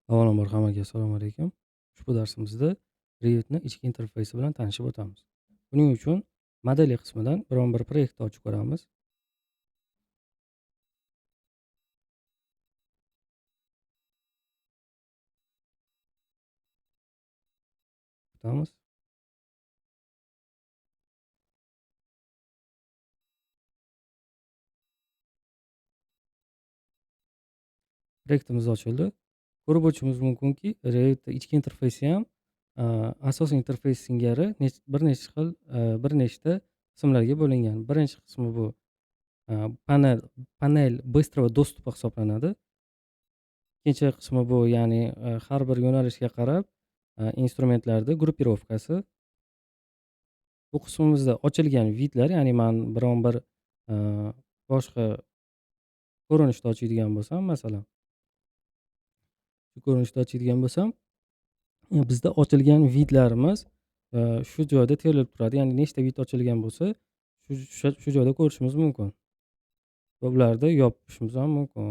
Avvalambor hammaga assalomu alaykum. Ushbu darsimizda Revit'ni ichki interfeysi bilan tanishib o'tamiz. Buning uchun modeli qismidan biron-bir proyektni ochib ko'ramiz. O'tamiz. Proyektimiz ochildi. Ko'rib o'tishimiz mumkinki, Revit'da ichki interfeysi ham asosiy interfeys singari bir nechta qismlarga bo'lingan. Birinchi qismi bu panel быстрого доступа hisoblanadi. Ikkinchi qismi bu, ya'ni har bir yo'nalishga qarab instrumentlarni gruppirovkasi. Bu qismimizda ochilgan vidlar, ya'ni man biron bir boshqa ko'rinishda ochadigan bo'lsam, masalan, shu ko'rinishda ochadigan bo'lsam, bizda ochilgan vidlarimiz shu joyda terilib turadi. Ya'ni nechta vid ochilgan bo'lsa, shu joyda ko'rishimiz mumkin va ularni yopishimiz ham mumkin.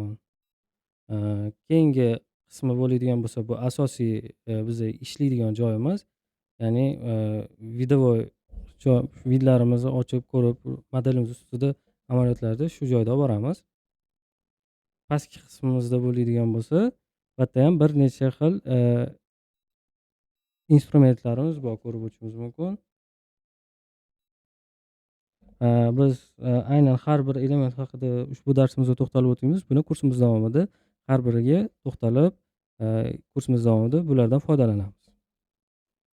Keyingi qismi bo'ladigan bo'lsa, bu asosiy biza ishlaydigan joyimiz. Ya'ni videovoy vidlarimizni ochib ko'rib, modelimiz ustida amaliyotlarni shu joyda olib boramiz. Pastki qismimizda bo'ladigan bo'lsa, bu yerda ham bir necha xil instrumentlarimiz bor, ko'rib o'tishimiz mumkin. Biz aynan har bir element haqida ushbu darsimizda to'xtalib o'tamiz. Buni kursimiz davomida har biriga to'xtalib, kursimiz davomida bulardan foydalanamiz.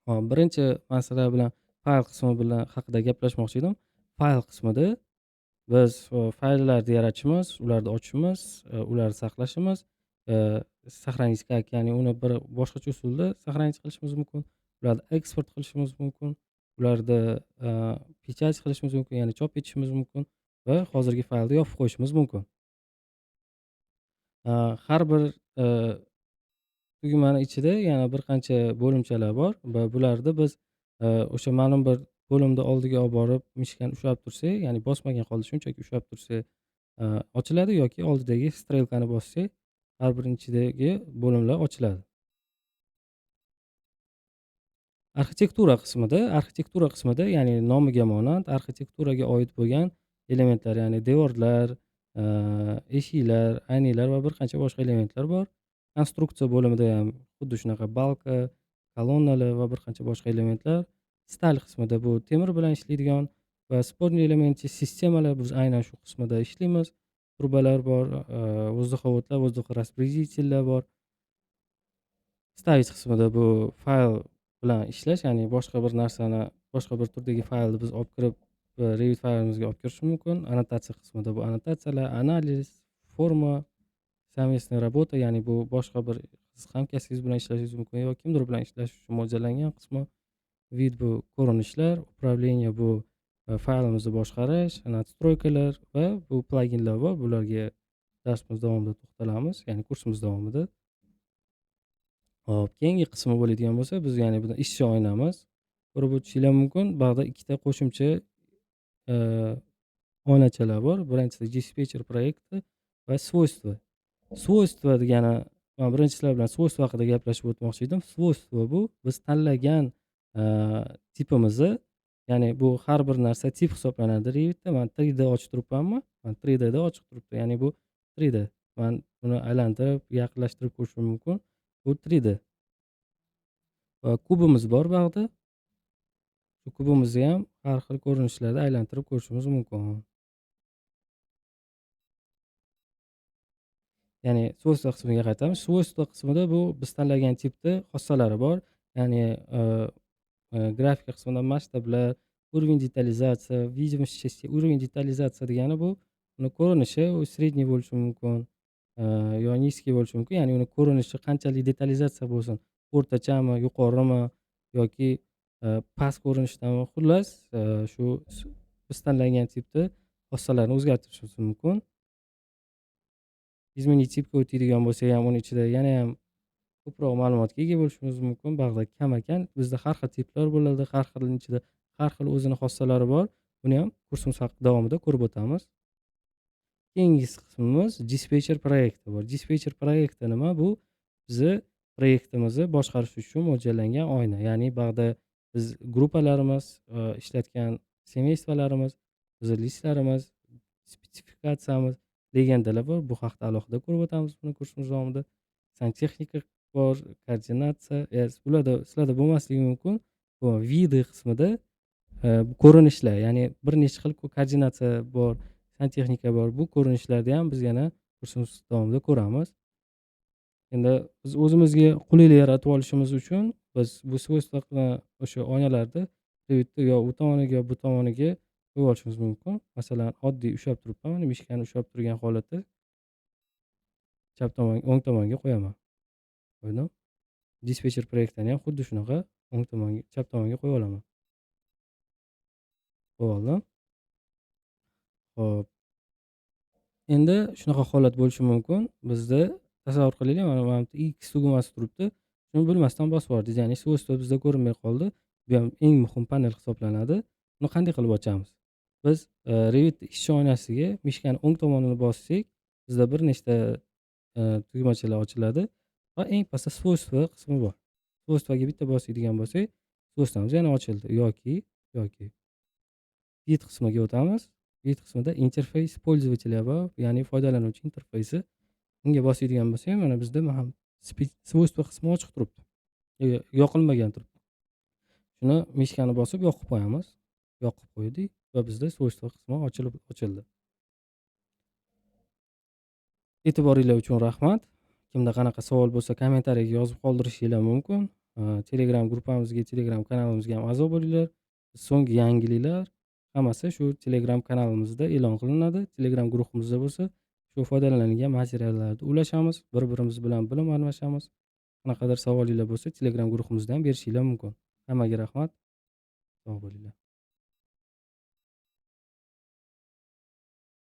Hop, birinchi masala bilan fayl qismi bilan haqida gaplashmoqchi edim. Fayl qismida biz fayllarni yaratishimiz, ularni ochishimiz, ularni saqlashimiz, сохранить как, ya'ni uni bir boshqacha usulda сохранить qilishimiz mumkin. Ularni eksport qilishimiz mumkin. Ularni pечать qilishimiz mumkin, ya'ni chop etishimiz mumkin va hozirgi faylni yopib qo'yishimiz mumkin. Har bir tugmani ichida yana bir qancha bo'limchalar bor va bularni biz o'sha ma'lum bir bo'limni oldiga olib borib mishkani ushlab tursak, ya'ni bosmagan holda shunchaki ushlab tursak ochiladi, yoki oldidagi strelkani bossak har birinchidagi bo'limlar ochiladi. Arxitektura qismida, ya'ni nomiga monand arxitekturaga oid bo'lgan elementlar, ya'ni devorlar, eshiklar, aynaklar va bir qancha boshqa elementlar bor. Konstruksiya bo'limida ham xuddi shunaqa balka, kolonnalar va bir qancha boshqa elementlar. Stal qismida bu temir bilan ishlaydigan va sportniy elementchi sistemalar, biz aynan shu qismida ishlaymiz. Turbalar bor, воздуховодlar, воздухораспределительlar bor. Ставить qismida bu fayl bilan ishlash, ya'ni boshqa bir narsani, boshqa bir turdagi faylni biz olib kirib Revit faylimizga olib kirish mumkin. Annotatsiya qismida bu annotatsiyalar, analiz, forma, совместная работа, ya'ni bu boshqa bir siz hamkasbingiz bilan ishlashingiz mumkin yoki kimdir bilan ishlash uchun mo'ljallangan qismi. Vid bu ko'rinishlar, управление bu faylimizni boshqarish, настройкалар va bu plaginlar bor. Bularga darsimiz davomida to'xtalamiz, ya'ni kursimiz davomida. Hop, keyingi qismi bo'ladigan bo'lsa, biz ya'ni buni ishchi oynamiz. Ko'rib o'tishingiz mumkin. Bu yerda ikkita qo'shimcha oynachalar bor. Birinchisi dispetcher proyekti va свойства. Свойства degani, men birinchilar bilan свойства haqida gaplashib o'tmoqchi edim. Свойства bu biz tanlagan tipimizni, ya'ni bu har bir narsa tip hisoblanadi Revitda. Men 3D ochib turibmanmi? Men 3D da ochiq turibdi. Ya'ni bu 3D. Men buni aylantirib, yaqinlashtirib ko'rishim mumkin. Bu 3D. Va kubimiz bor bu yerda. Shu kubimizni ham har xil ko'rinishlarda aylantirib ko'rishimiz mumkin. Ya'ni свойства qismiga qaytamiz. Свойства qismida bu biz tanlagan tipda xossalari bor. Ya'ni grafika qismida masshtablar, уровень детализация, видимость частей. Уровень детализация degani bu uni ko'rinishi u средний bo'lishi mumkin, yo низкий bo'lishi mumkin. Ya'ni uni ko'rinishi qanchalik detalizatsiya bo'lsin, o'rtachami, yuqorimi yoki past ko'rinishdami. Xullas, shu biz tanlagan tipda xossalarni o'zgartirishimiz mumkin. Изменить tipga o'tadigan bo'lsak ham uni ichida yana ham ko'proq ma'lumotga ega bo'lishimiz mumkin. Bu yerda kam-kam bizda har xil tiplar bo'ladi, har xilning ichida har xil o'zini xossalari bor. Buni ham kursimiz davomida ko'rib o'tamiz. Keyingi qismimiz dispetcher proyekti bor. Dispetcher proyekti nima? Bu bizni proyektimizni boshqarish uchun mo'ljallangan oyna. Ya'ni bu yerda biz gruppalarimiz, ishlatgan semeystvolarimiz, o'zi listlarimiz, spetsifikatsiyamiz degandalar bor. Bu haqda alohida ko'rib o'tamiz buni kursimiz davomida. Santexnika bor, koordinatsiya, ularda sizlarda bo'lmasligi mumkin. Bu vidi qismida ko'rinishlar, ya'ni bir necha xil koordinatsiya bor, santexnika bor. Bu ko'rinishlarni ham biz yana kursimiz davomida ko'ramiz. Endi biz o'zimizga qulaylik yaratib olishimiz uchun biz bu svойствоni o'sha oynalarni Revitda yo u tomoniga yo bu tomoniga qo'yib olishimiz mumkin. Masalan, oddiy ushlab turibman, mana mishkani ushlab turgan holatda chap tomon, o'ng tomonga qo'yaman. Qo'ydim. Dispetcher proyektini ham xuddi shunaqa o'ng tomonga, chap tomonga qo'yib olaman. Qo'yib oldim. Xo'p. Endi shunaqa holat bo'lishi mumkin. Bizda tasavvur qilaylik, mana bu yerda X tugmasi turibdi. Shuni bilmasdan bosib yubordik. Ya'ni svойство bizda ko'rinmay qoldi. Bu ham eng muhim panel hisoblanadi. Buni qanday qilib ochamiz? Biz Revit ishchi oynasiga mishkani o'ng tomonini bossak, bizda bir nechta tugmachalar ochiladi va eng pastda svойство qismi bor. Svойствоga bitta bosadigan bo'lsak, svойствоmiz yana ochildi. Yoki Git qismiga o'tamiz. Git qismida interfays пользователя bor, ya'ni foydalanuvchi interfeysi. Unga bosadigan bo'lsak, mana bizda svойство qismi ochiq turibdi. Yoqilmagan turibdi. Shuni mishkani bosib yoqib qo'yamiz. Yoqib qo'ydik va bizda svойство qismi ochildi. E'tiboringlar uchun rahmat. Kimda qanaqa savol bo'lsa, kommentariyaga yozib qoldirishinglar mumkin. Telegram gruppamizga, Telegram kanalimizga ham a'zo bo'linglar. So'nggi yangiliklar hammasi shu Telegram kanalimizda e'lon qilinadi. Telegram guruhimizda bo'lsa, shu foydalanilgan materiallarni ulashamiz, bir-birimiz bilan bilim almashamiz. Qanaqadir savolinglar bo'lsa, Telegram guruhimizda ham berishinglar mumkin. Hammaga rahmat. Sog' bo'linglar.